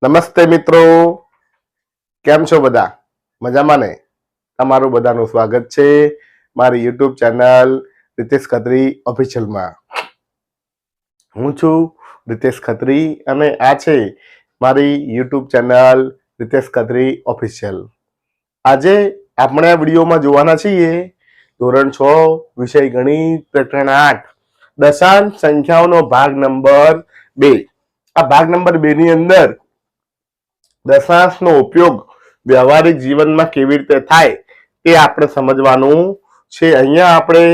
નમસ્તે મિત્રો, કેમ છો બધા? મજામાં ને? તમારું બધાનું સ્વાગત છે મારી યુટ્યુબ ચેનલ રીતેશ ખત્રી ઓફિશિયલમાં. હું છું રીતેશ ખત્રી અને આ છે મારી YouTube channel Ritesh Khatri official. આજે આપણે આ વિડીયોમાં જોવાના છીએ ધોરણ 6 વિષય ગણિત પ્રકરણ 8 દશાંશ સંખ્યાઓનો ભાગ નંબર 2. આ ભાગ નંબર 2 ની અંદર દશાંશનો ઉપયોગ વ્યવહારિક જીવનમાં કેવી રીતે થાય તે આપણે સમજવાનું છે. અહીંયા આપણે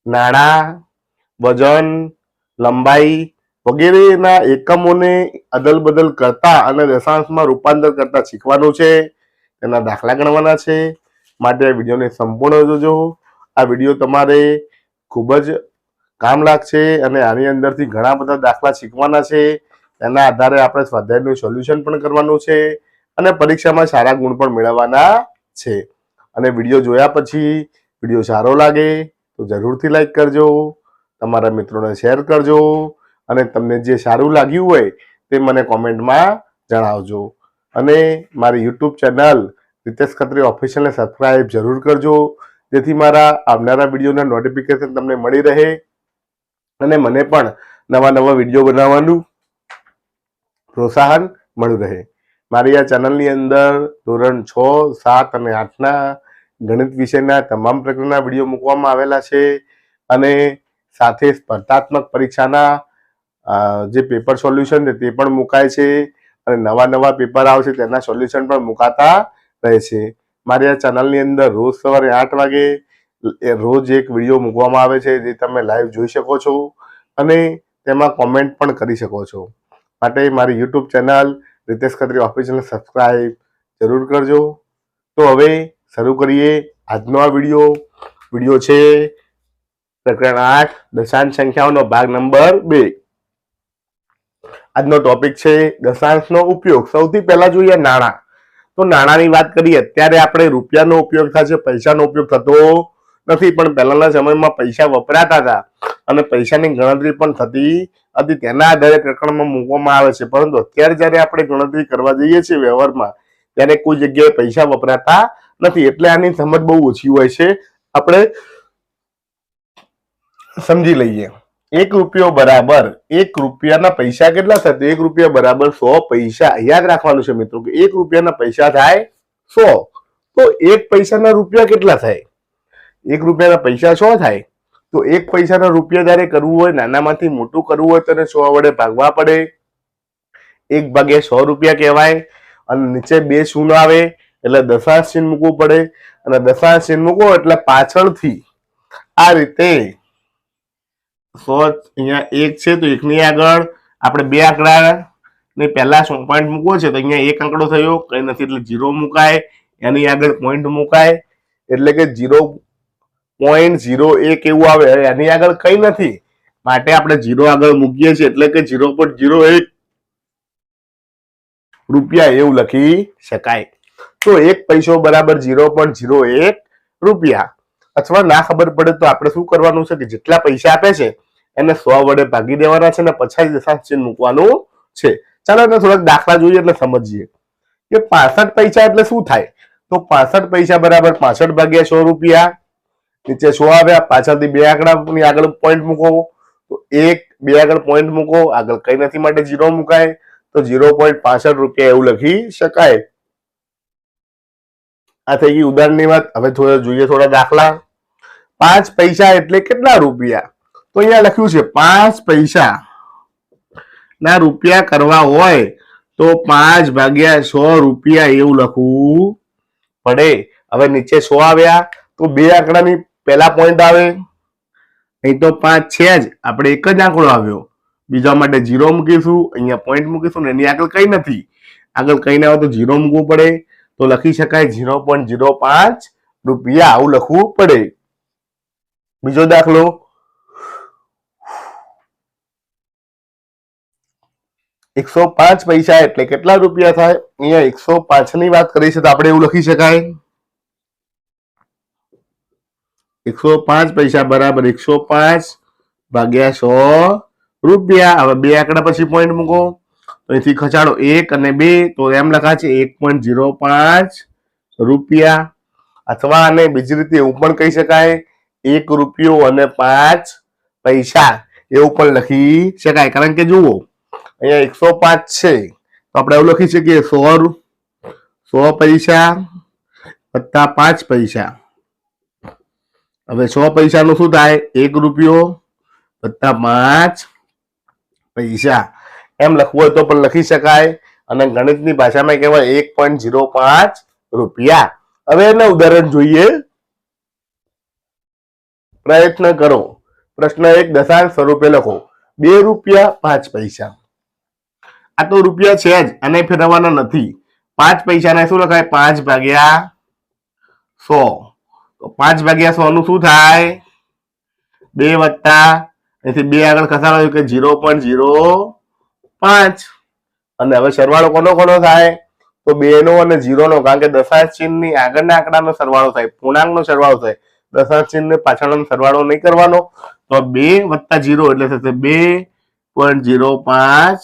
નાણાં, વજન, લંબાઈ વગેરેના એકમોને અદલ બદલ કરતા અને દશાંશમાં રૂપાંતર કરતા શીખવાનું છે. તેના દાખલા ગણવાના છે. માટે આ વિડીયોને સંપૂર્ણ જોજો. આ વિડીયો તમારે ખૂબ જ કામ લાગશે અને આની અંદરથી ઘણા બધા દાખલા શીખવાના છે. એના આધારે આપણે સ્વાધ્યાયનું સોલ્યુશન પણ કરવાનું છે અને પરીક્ષામાં સારા ગુણ પણ મેળવવાના છે. અને વિડીયો જોયા પછી વિડીયો સારો લાગે તો જરૂરથી લાઈક કરજો, તમારા મિત્રોને શેર કરજો અને તમને જે સારું લાગ્યું હોય તે મને કોમેન્ટમાં જણાવજો. અને મારી યુટ્યુબ ચેનલ રીતેશ ખત્રી ઓફિશિયલને સબસ્ક્રાઇબ જરૂર કરજો, જેથી મારા આવનારા વિડીયોના નોટિફિકેશન તમને મળી રહે અને મને પણ નવા વિડીયો બનાવવાનું પ્રોત્સાહન મળ્યું રહે. મારી આ ચેનલની અંદર ધોરણ 6, 7 અને 8ના ગણિત વિષયના તમામ પ્રકારના વિડીયો મૂકવામાં આવેલા છે અને સાથે સ્પર્ધાત્મક પરીક્ષાના જે પેપર સોલ્યુશન છે તે પણ મુકાય છે અને નવા પેપર આવશે તેના સોલ્યુશન પણ મુકાતા રહે છે. મારી આ ચેનલની અંદર રોજ સવારે 8 વાગે રોજ એક વિડીયો મૂકવામાં આવે છે, જે તમે લાઈવ જોઈ શકો છો અને તેમાં કોમેન્ટ પણ કરી શકો છો. માટે મારી યુટ્યુબ ચેનલ રીતેશ ખત્રી ઓફિશિયલને સબસ્ક્રાઇબ જરૂર કરજો. તો હવે શરૂ કરીએ આજનો આ વિડીયો છે પ્રકરણ 8 દશાંશ સંખ્યાઓનો ભાગ નંબર 2. આજનો ટોપિક છે દશાંશનો ઉપયોગ. સૌથી પહેલા જોઈએ નાણાં. તો નાણાંની વાત કરીએ, અત્યારે આપણે રૂપિયાનો ઉપયોગ થાય છે, પૈસાનો ઉપયોગ થતો નથી. પણ પહેલાના સમયમાં પૈસા વપરાતા હતા અને પૈસાની ગણતરી પણ થતી હતી. તેના આધારે પ્રકરણમાં મૂકવામાં આવે છે. પરંતુ અત્યારે જયારે આપણે ગણતરી કરવા જઈએ છીએ વ્યવહારમાં, ત્યારે કોઈ જગ્યાએ પૈસા વપરાતા નથી, એટલે આની સમજ બહુ ઓછી હોય છે. આપણે સમજી લઈએ. 1 રૂપિયો બરાબર 1 રૂપિયાના પૈસા કેટલા થાય? 1 રૂપિયા બરાબર 100 પૈસા. યાદ રાખવાનું છે મિત્રો કે 1 રૂપિયાના પૈસા થાય 100. તો 1 પૈસાના રૂપિયા કેટલા થાય? 1 રૂપિયાના પૈસા 100 થાય. તો 1 પૈસાના રૂપિયા જયારે કરવું હોય, નાનામાંથી મોટું કરવું હોય, તો 100 વડે ભાગવા પડે. 1 ભાગ્યા 100 રૂપિયા કહેવાય અને નીચે 2 શૂન્ય આવે એટલે દશાંશ ચિહ્ન મૂકવું પડે અને દશાંશ ચિહ્ન મૂકો એટલે પાછળથી આ રીતે 100 અહીંયા 1 છે તો 1 ની આગળ આપણે 2 આંકડા ને પહેલા પોઈન્ટ મૂકવો છે, તો અહીંયા 1 આંકડો થયો, કઈ નથી એટલે 0 મુકાય. એની આગળ પોઈન્ટ મુકાય એટલે કે 0.01 એવું આવે. એની આગળ કઈ નથી માટે આપણે 0 આગળ મૂકીએ છીએ એટલે કે 0.01 રૂપિયા એવું લખી શકાય. તો 1 પૈસો બરાબર 0.01 રૂપિયા. અથવા ના ખબર પડે તો આપણે શું કરવાનું છે કે જેટલા પૈસા આપે છે એને 100 વડે ભાગી દેવાના છે અને પછી દશાંશ ચિહ્ન મૂકવાનું છે. ચાલો આપણે થોડાક દાખલા જોઈએ એટલે સમજીએ કે 65 પૈસા એટલે શું થાય. તો 65 પૈસા બરાબર 65 ભાગ્યા 100 રૂપિયા. નીચે 100 આવ્યા, પાછળથી 2 આંકડાની આગળ પોઈન્ટ મૂકો, તો 1 2 આગળ પોઈન્ટ મૂકો, આગળ કઈ નથી માટે 0 મુકાય, તો 0.65 રૂપિયા એવું લખી શકાય. આ થઈ ગઈ ઉદાહરણની વાત. હવે જોઈએ થોડા દાખલા. 5 પૈસા એટલે કેટલા રૂપિયા? તો અહીંયા લખ્યું છે 5 પૈસા ના રૂપિયા કરવા હોય તો 5 ભાગ્યા 100 રૂપિયા એવું લખવું પડે. હવે નીચે 100 આવ્યા તો 2 આંકડાની પહેલા પોઈન્ટ આવે, અહીં તો 5 છે જ, આપણે એક જ આંકડો આવ્યો. બીજા માટે 0 મૂકીશું, અહીંયા પોઈન્ટ મૂકીશું ને એની આગળ કઈ નથી, આગળ કઈ ના આવે તો 0 મૂકવું પડે. તો લખી શકાય 0.05 રૂપિયા આવું લખવું પડે. બીજો દાખલો. 105 પૈસા એટલે કેટલા રૂપિયા થાય? અહીંયા 105 ની વાત કરી છે તો આપણે એવું લખી શકાય 105 પૈસા બરાબર 105 ભાગ્યા 100 રૂપિયા. હવે 2 આંકડા પછી પોઈન્ટ મૂકો, તો અહીંથી ખસાડો 1 અને 2 તો એમ લખાશે 1.05 રૂપિયા. અથવા આને બીજી રીતે એવું પણ કહી શકાય 1 રૂપિયો અને 5 પૈસા એવું પણ લખી શકાય. કારણ કે જુઓ અહીંયા 105 છે તો આપણે એવું લખી શકીએ 100 પૈસા વત્તા 5 પૈસા. હવે 100 પૈસાનું શું થાય 1 રૂપિયો વત્તા 5 પૈસા એમ લખવું હોય તો પણ લખી શકાય. અને ગણિતની ભાષામાં કહેવાય 1.05 રૂપિયા. હવે એના ઉદાહરણ જોઈએ. પ્રયત્ન કરો. પ્રશ્ન 1 દશાંશ સ્વરૂપે લખો 2 રૂપિયા 5 પૈસા. આ તો રૂપિયા છે જ, આને ફેરવવાના નથી. 5 પૈસાને શું લખાય 5 ભાગ્યા 100. તો 5 ભાગ્યા 100 નું શું થાય 2 વત્તા અહીંથી 2 આગળ ખસાડો કે 0.05. અને હવે સરવાળો કોનો કોનો થાય તો 2 નો અને 0 નો, કારણ કે દશાંશ ચિહ્નની આગળના આંકડાનો સરવાળો થાય, પૂર્ણાંકનો સરવાળો થાય. દશાંશ ચિહ્ન પાછળનો સરવાળો નહીં કરવાનો. તો 2 વત્તા 0 એટલે થશે 2.05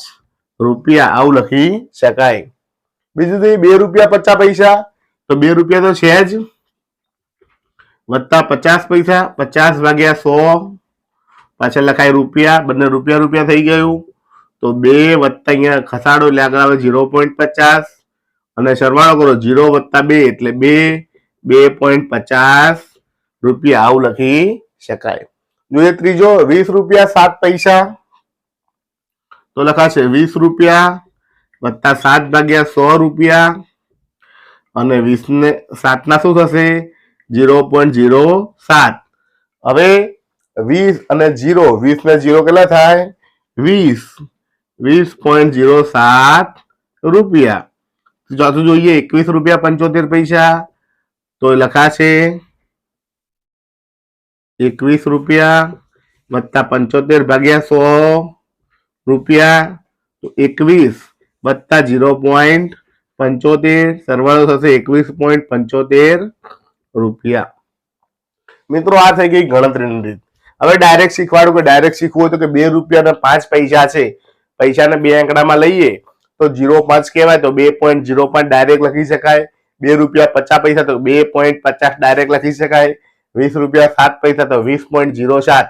રૂપિયા આવું લખી શકાય. બીજું 2 રૂપિયા 50 પૈસા તો 2 રૂપિયા તો છે જ વત્તા 50 પૈસા. 50 ભાગ્યા 100 પાછળ લખાય રૂપિયા, બંને રૂપિયા રૂપિયા થઈ ગયું. તો 2 વત્તા અહીંયા ખસાડો એટલે આગળ આવે 0.50 અને સરવાળો કરો 0 વત્તા 2 એટલે 2.50 રૂપિયા આવું લખી શકાય. જોઈએ ત્રીજો 20 રૂપિયા 7 પૈસા તો લખાશે 20 રૂપિયા વત્તા 7 ભાગ્યા 100 રૂપિયા અને 20 ને 7 ના શું થશે 0.07. હવે 20 અને 0, 20 ને 0 કેટલા થાય 20.07 રૂપિયા. ચોથું જોઈએ 21 રૂપિયા 75 પૈસા તો લખાશે 21 રૂપિયા વત્તા 75 ભાગ્યા 100 રૂપિયા તો 21 વત્તા 0.75 સરવાળો થશે 21.75 રૂપિયા. મિત્રો આ થઈ ગઈ ગણતરીની રીત. હવે ડાયરેક્ટ શીખવાડું કે ડાયરેક્ટ શીખવું હોય તો કે 2 રૂપિયા અને 5 પૈસા છે, પૈસાને 2 આંકડામાં લઈએ તો 0.5 કહેવાય તો 2.05 ડાયરેક્ટ લખી શકાય. 2 રૂપિયા 50 પૈસા તો 2.50 ડાયરેક્ટ લખી શકાય. 20 રૂપિયા 7 પૈસા તો 20.07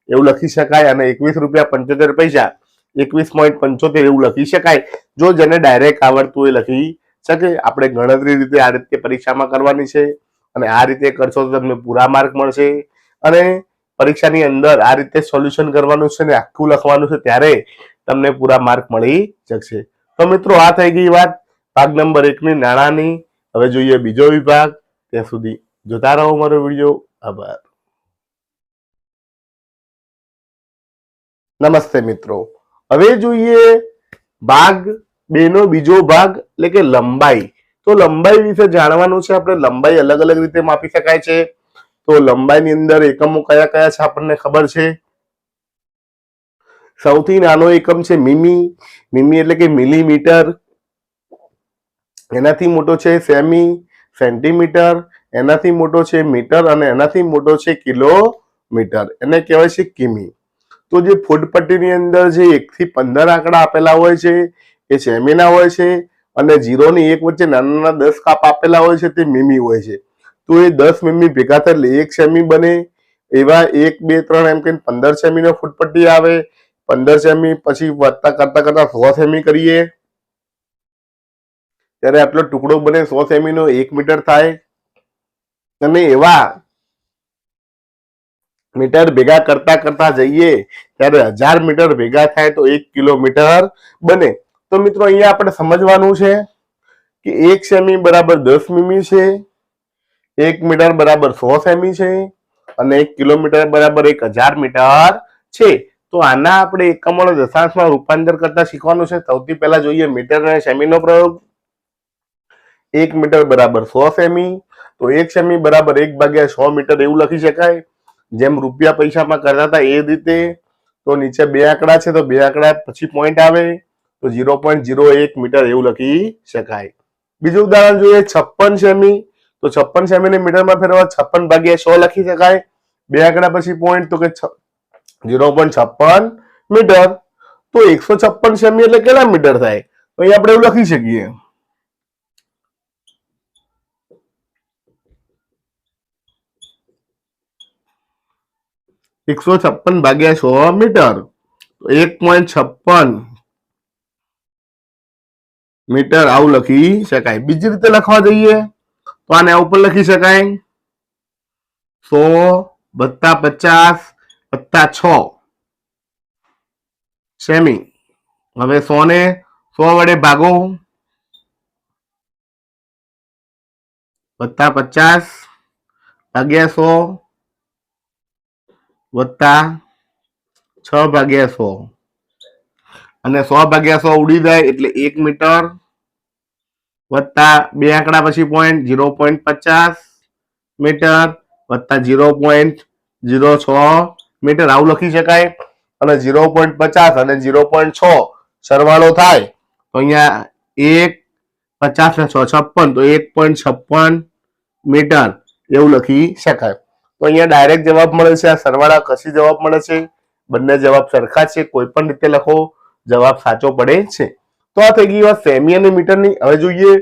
એવું લખી શકાય. અને 21 રૂપિયા 75 પૈસા 21.75 એવું લખી શકાય. જો જેને ડાયરેક્ટ આવડતું હોય લખી શકે. આપણે ગણતરી રીતે આ રીતે પરીક્ષામાં કરવાની છે અને આ રીતે કરશો તો તમને પૂરા માર્ક મળશે. અને પરીક્ષાની અંદર આ રીતે સોલ્યુશન કરવાનું છે ને આખું લખવાનું છે ત્યારે તમને પૂરા માર્ક મળી શકશે. તો મિત્રો આ થઈ ગઈ વાત ભાગ નંબર 1 ની નાણાંની. હવે જોઈએ બીજો વિભાગ. ત્યાં સુધી જોતા રહો મારો વિડીયો. આભાર. નમસ્તે મિત્રો. હવે જોઈએ ભાગ 2 નો બીજો ભાગ એટલે કે લંબાઈ. તો લંબાઈ વિશે જાણવાનું છે આપણે. લંબાઈ અલગ અલગ રીતે માપી શકાય છે. તો લંબાઈની અંદર એકમો કયા કયા છે આપણને ખબર છે. સૌથી નાનો એકમ છે મીમી. મીમી એટલે કે મિલીમીટર. એનાથી મોટો છે સેમી, સેન્ટીમીટર. એનાથી મોટો છે મીટર અને એનાથી મોટો છે કિલોમીટર. એને કહેવાય છે કિમી. તો જે ફૂટપટ્ટીની અંદર જે 1 થી 15 આંકડા આપેલા હોય છે એ સેમીના હોય છે અને 0 ની 1 વચ્ચે નાના નાના 10 કાપ આપેલા હોય છે તે મીમી હોય છે. તો એ 10 મીમી ભેગા થાય એટલે 1 સેમી બને. એવા 1 2 3 એમ કહીને 15 સેમીનો ફૂટપટ્ટી આવે. 15 સેમી પછી વધતા કરતા કરતા 100 સેમી કરીએ ત્યારે આટલો ટુકડો બને 100 સેમીનો 1 મીટર થાય. અને એવા મીટર ભેગા કરતા કરતા જઈએ ત્યારે 1000 મીટર ભેગા થાય તો 1 કિલોમીટર બને. તો મિત્રો અહીંયા આપણે સમજવાનું છે કે 1 સેમી બરાબર 10 મીમી છે, 1 મીટર બરાબર 100 સેમી છે અને 1 કિલોમીટર બરાબર 1000 મીટર છે. તો આના આપણે એકમોનો દશાંશમાં રૂપાંતર કરતા શીખવાનું છે. સૌથી પહેલા જોઈએ મીટર અને સેમીનો પ્રયોગ. 1 મીટર બરાબર 100 સેમી તો 1 સેમી બરાબર 1/100 મીટર એવું લખી શકાય. જેમ રૂપિયા પૈસામાં કરતા હતા એ રીતે. તો નીચે 2 આંકડા છે તો 2 આંકડા પછી પોઈન્ટ આવે તો 0.01 મીટર એવું લખી શકાય. બીજું ઉદાહરણ જોઈએ 56 સેમી. તો 56 સેમીને મીટરમાં ફેરવવા 56/100 લખી શકાય. 2 આંકડા પછી પોઈન્ટ તો કે 0.56 મીટર. તો 156 સેમી એટલે કેટલા મીટર થાય તો અહીં આપણે એવું લખી શકીએ 156 ભાગ્યા 100 મીટર, તો 1.56 મીટર આવું લખી શકાય. બીજી રીતે લખવા જઈએ તો આને ઉપર લખી શકાય 100 વત્તા 50 વત્તા 6 સેમી. હવે 100 ને 100 વડે ભાગો, વત્તા 50 ભાગ્યા 100 વત્તા 6 ભાગ્યા 100, અને 100 ભાગ્યા 100 ઉડી જાય એટલે 1 મીટર, વત્તા 2 આંકડા પછી પોઈન્ટ 0.50 મીટર વત્તા 0.06 મીટર આવું લખી શકાય. અને 0.50 અને 0.6 સરવાળો થાય તો અહીંયા 1 50 ને 6 56, તો 1.56 મીટર એવું લખી શકાય. તો અહીંયા ડાયરેક્ટ જવાબ મળે છે. આ સરવાળા કશી જવાબ મળે છે? બંને જવાબ સરખા છે, કોઈ પણ રીતે લખો જવાબ સાચો પડે છે. તો આ થઈ ગઈ વાત સેમી અને મીટરની. હવે જોઈએ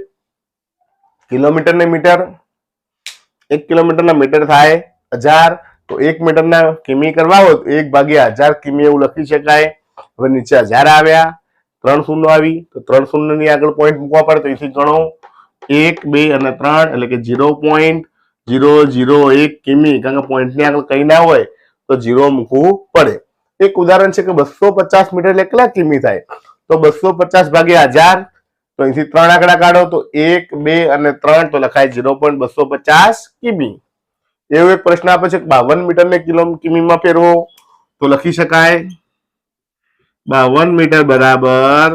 કિલોમીટર ને મીટર. 1 કિલોમીટરના મીટર થાય 1000, તો 1 મીટરના કિમી કરવા હોય તો 1/1000 કિમી એવું લખી શકાય. હવે નીચે 1000 આવ્યા, 3 શૂન્ય આવી, તો 3 શૂન્યની આગળ પોઈન્ટ મૂકવા પડે, તો અહીંથી ગણો 1 2 અને 3 એટલે કે 0.001 કિમી, કારણ કે પોઈન્ટની આગળ કંઈ ના હોય તો 0 મૂકવું પડે. એક ઉદાહરણ છે કે 250 મીટર એટલે કેટલા કિમી થાય? તો 250 ભાગ્યા 1000, તો અહીંથી 3 આંકડા કાઢો, તો 1 2 અને 3, તો લખાય 0.250 કિમી. એવો એક પ્રશ્ન આપે છે કે 52 મીટરને કિમીમાં ફેરવો, તો લખી શકાય 52 મીટર બરાબર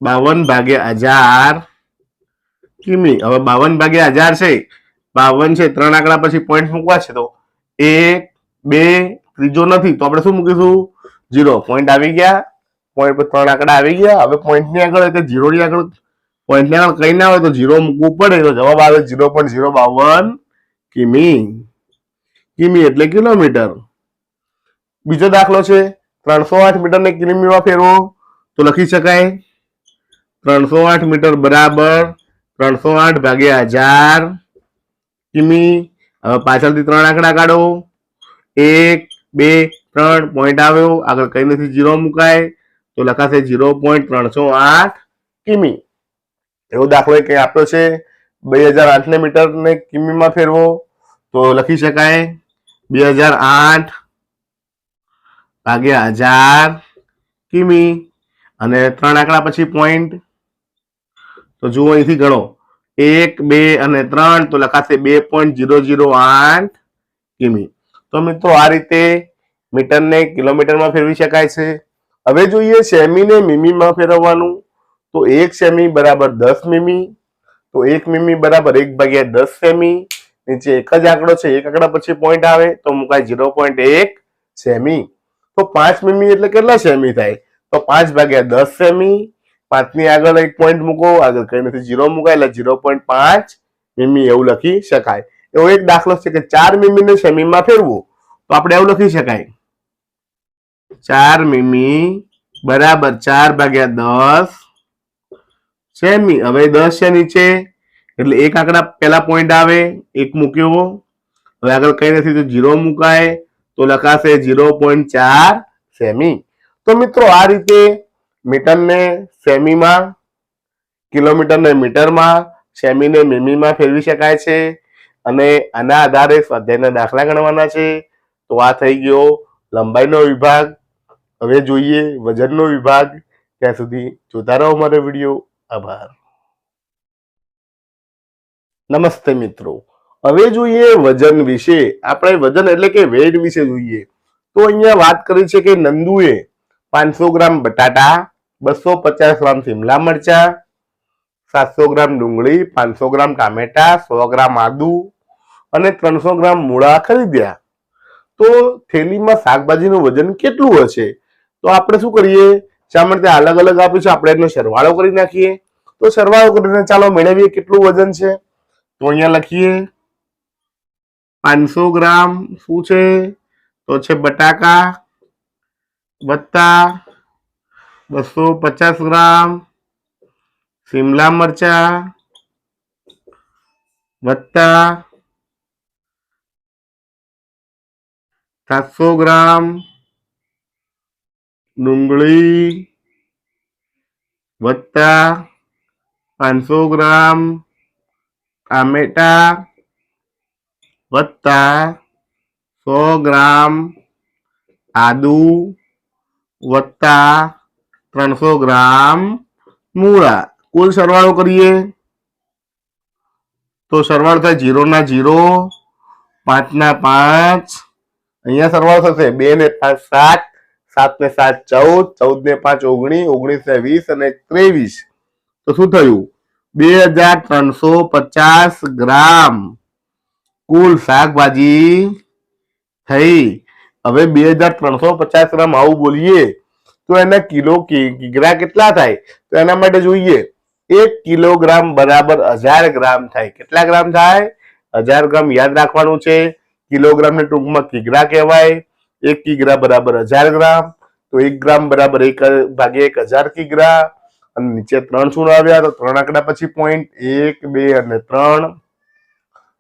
52 ભાગ્યા 1000 કિમી. હવે 52 ભાગ્યા 1000 છે, 52 છે, 3 આંકડા પછી પોઈન્ટ મૂકવા છે, તો 1 2 ત્રીજો નથી, તો આપણે શું મૂકીશું 0. પોઈન્ટ આવી ગયા, પોઈન્ટ પર 3 આંકડા આવી ગયા. હવે પોઈન્ટની આગળ એટલે 0 ની આગળ પોઈન્ટની આગળ કંઈ ના હોય તો 0 મૂકવું પડે, તો જવાબ આવે 0.052 કિમી. કિમી એટલે કિલોમીટર. બીજો દાખલો છે 308 મીટરને કિમીમાં ફેરવો, તો લખી શકાય 308 મીટર બરાબર 308 ભાગ્યા 1000 કિમી. હવે પાછળથી 3 આંકડા કાઢો, 1 2 3 પોઈન્ટ આવ્યો, આગળ કઈ નથી 0 મુકાય, તો લખાશે 0.308 કિમી. એવો દાખલો કઈ આપ્યો છે 2008 ને મીટર ને કિમીમાં ફેરવો, તો લખી શકાય 2008 ભાગ્યા 1000 કિમી. અને 3 આંકડા પછી પોઈન્ટ, તો જુઓ અહીંથી ગણો 1 2 અને 3, તો લખાશે 2.008 કિમી. તો મિત્રો આ રીતે મીટરને કિલોમીટરમાં ફેરવી શકાય છે. હવે જોઈએ સેમીને મીમીમાં ફેરવવાનું. તો 1 સેમી બરાબર 10 મીમી, તો 1 મીમી બરાબર 1/10 સેમી. નીચે એક જ આંકડો છે, એક આંકડા પછી પોઈન્ટ આવે તો મુકાય 0.1 સેમી. તો 5 મીમી એટલે કેટલા સેમી થાય? તો 5/10 સેમી. 5 ની આગળ એક પોઈન્ટ મૂકો, આગળ કઈ નથી 0 મુકાય એટલે 0.5 મીમી એવું લખી શકાય. એવો એક દાખલો છે કે 4 મીમીને સેમીમાં ફેરવું, તો આપણે એવું લખી શકાય 4 મીમી બરાબર 4/10 સેમી. હવે 10 છે નીચે એટલે એક આંકડા પહેલા પોઈન્ટ આવે, એક મૂક્યો, હવે આગળ કઈ નથી તો 0 મુકાય, તો લખાશે 0.4 સેમી. તો મિત્રો આ રીતે મીટરને સેમીમાં, કિલોમીટરને મીટરમાં, સેમીને મીમીમાં ફેરવી શકાય છે. અને આના આધારે સ્વાધ્યાયના દાખલા ગણવાના છે. તો આ થઈ ગયો લંબાઈનો વિભાગ. હવે જોઈએ વજનનો વિભાગ. ત્યાં સુધી જોતા રહો મારો વિડીયો. આભાર. નમસ્તે મિત્રો. હવે જોઈએ વજન વિશે. આપણે વજન એટલે કે વેઇટ વિશે જોઈએ. તો અહીંયા વાત કરી છે કે નંદુએ 500 ગ્રામ બટાટા, 250 ગ્રામ શિમલા મરચા, 700 ગ્રામ ડુંગળી, 500 ગ્રામ ટામેટા, 100 ગ્રામ આદુ અને 300 ગ્રામ મૂળા ખરીદ્યા. તો થેલીમાં શાકભાજીનું વજન કેટલું હશે? તો આપણે શું કરીએ, શા માટે અલગ અલગ આપ્યું છે, આપણે એનો સરવાળો કરી નાખીએ. તો સરવાળો કરીને ચાલો મેળવીએ કેટલું વજન છે. તો અહીંયા લખીએ 500 ગ્રામ શું છે, તો છે બટાકા વત્તા 250 ગ્રામ શિમલા મરચા વત્તા 700 ગ્રામ ડુંગળી વત્તા 500 ગ્રામ ટામેટા વત્તા 100 ગ્રામ આદુ વત્તા 300 ગ્રામ મૂળા. કુલ સરવાળો કરીએ તો સરવાળો થાય 0 ના 0, 5 ના 5. અહીંયા સરવાળો થશે 2 ને 5 7, 7 ને 7 14, 14 ને 5 19, 19 ને 20 અને 23. તો શું થયું? 2350 ગ્રામ કુલ શાકભાજી થઈ. હવે 2350 ગ્રામ આવું બોલીએ તો એના કિગ્રા કેટલા થાય? તો એના માટે જોઈએ 1 કિલોગ્રામ બરાબર 1000 ગ્રામ થાય. કેટલા ગ્રામ થાય? 1000 ગ્રામ. યાદ રાખવાનું છે, કિલોગ્રામ ને ટૂંકમાં કિગ્રા કહેવાય. 1 કિગ્રા બરાબર 1000 ગ્રામ. તો 1 ગ્રામ બરાબર 1 ભાગ્યા 1000 કિગ્રા. અને નીચે 3 શૂન્ય આવ્યા તો 3 આંકડા પછી પોઈન્ટ 1, 2 અને 3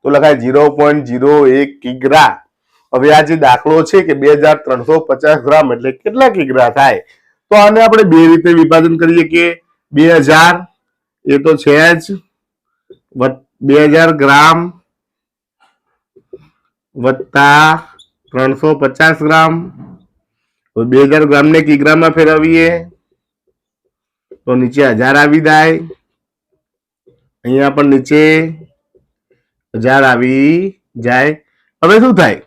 તો લખાય 0.01 કિગ્રા. હવે આ જે દાખલો છે કે 2350 ગ્રામ એટલે કેટલા કિગ્રા થાય? તો આને આપણે બે રીતે વિભાજન કરીએ કે 2000 એ તો છે જ 2000 ગ્રામ વત્તા 350 ગ્રામ. તો 2000 ગ્રામ ને કિગ્રામાં ફેરવીએ તો નીચે 1000 આવી જાય. અહીંયા પણ નીચે 1000 આવી જાય. હવે શું થાય?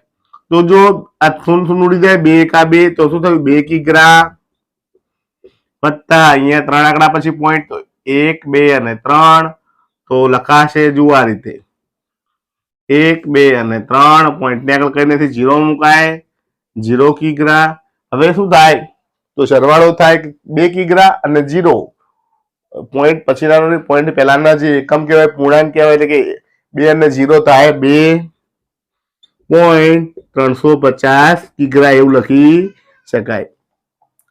તો જો આ શૂન્ય ઉડી જાય 2 એકા 2 તો શું થયું? 2 કિગ્રા વત્તા અહીંયા 3 આંકડા પછી પોઈન્ટ 1, 2 અને 3 તો લખાશે જુઓ આ રીતે 1, 2 અને 3. પોઈન્ટ ને આગળ કઈ નથી, 0 મુકાય, 0 કિગ્રા. હવે શું થાય? તો સરવાળો થાય 2 કિગ્રા અને 0. પોઈન્ટ પછીના પોઈન્ટ પહેલાના જે એકમ કહેવાય, પૂર્ણાંક કહેવાય, એટલે કે 2 અને 0 થાય 2.350 કિગ્રા એવું લખી શકાય.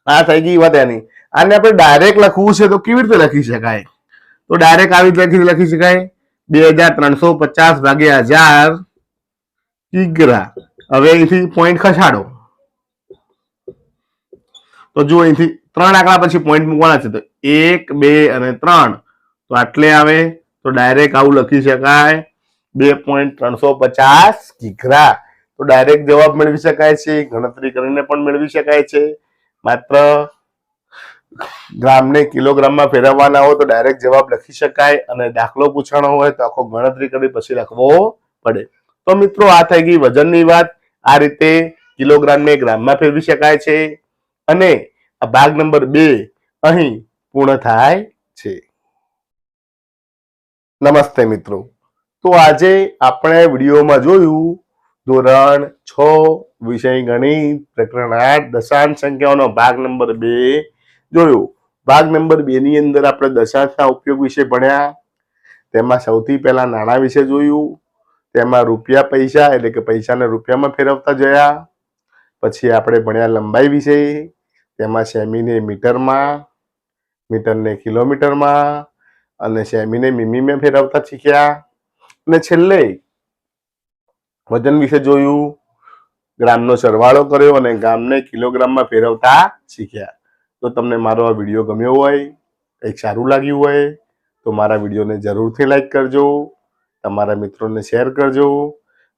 આ થઈ ગઈ વાત એની. આને આપણે ડાયરેક્ટ લખવું છે તો કેવી રીતે લખી શકાય? તો ડાયરેક્ટ આવી રીતે લખી શકાય 2350 ભાગ્યા 1000 કિગ્રા. હવે અહીંથી પોઈન્ટ ખસાડો તો જો અહીંથી 3 આંકડા પછી પોઈન્ટ મૂકવાના છે તો 1, 2 અને 3 તો આટલે આવે. તો ડાયરેક્ટ આવું લખી શકાય 2.350 કિગ્રા. તો ડાયરેક્ટ જવાબ મેળવી શકાય છે, ગણતરી કરીને પણ મેળવી શકાય છે. માત્ર ગ્રામને કિલોગ્રામમાં ફેરવવાના હોય તો ડાયરેક્ટ જવાબ લખી શકાય, અને દાખલો પૂછવાનો હોય તો આખો ગણતરી કરી પછી લખવો પડે. તો મિત્રો આ થઈ ગઈ વજનની વાત. આ રીતે કિલોગ્રામને ગ્રામમાં ફેરવી શકાય છે. અને આ ભાગ નંબર 2 અહીં પૂર્ણ થાય છે. નમસ્તે મિત્રો. તો આજે આપણે વિડીયોમાં જોયું ધોરણ 6 વિષય ગણિત પ્રકરણ 8 દશાંશ સંખ્યાઓનો ભાગ નંબર 2 જોયો. ભાગ નંબર 2 ની અંદર આપણે દશાંશના ઉપયોગ વિશે ભણ્યા. તેમાં સૌથી પહેલા નાણાં વિશે જોયું. તેમાં રૂપિયા પૈસા એટલે કે પૈસાને રૂપિયામાં ફેરવતા જોયા. પછી આપણે ભણ્યા લંબાઈ વિશે. તેમાં સેમીને મીટરમાં, મીટરને કિલોમીટરમાં અને સેમીને મીમીમાં ફેરવતા શીખ્યા. અને છેલ્લે વજન વિશે જોયું. ગ્રામનો સરવાળો કર્યો અને ગ્રામને કિલોગ્રામમાં ફેરવતા શીખ્યા. તો તમને મારો આ વિડીયો ગમ્યો હોય, કંઈક સારું લાગ્યું હોય તો મારા વિડીયોને જરૂરથી લાઈક કરજો, તમારા મિત્રોને શેર કરજો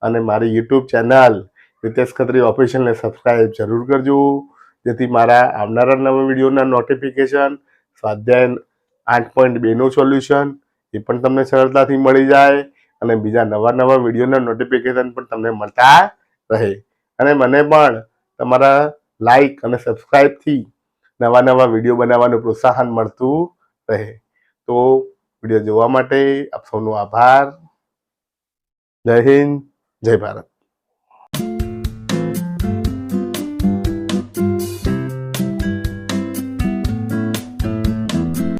અને મારી યુટ્યુબ ચેનલ રિતેશ ખત્રી ઓફિશિયલને સબસ્ક્રાઈબ જરૂર કરજો, જેથી મારા આવનારા નવા વિડીયોના નોટિફિકેશન, સ્વાધ્યાય 8.2 નું સોલ્યુશન એ પણ તમને સરળતાથી મળી જાય અને બીજા નવા વિડીયોના નોટિફિકેશન પણ તમને મળતા રહે. અને મને પણ તમારા લાઈક અને સબસ્ક્રાઈબથી નવા વિડીયો બનાવવાનું પ્રોત્સાહન મળતું રહે. તો વિડીયો જોવા માટે આપ સૌનો આભાર. જય હિન્દ, જય ભારત.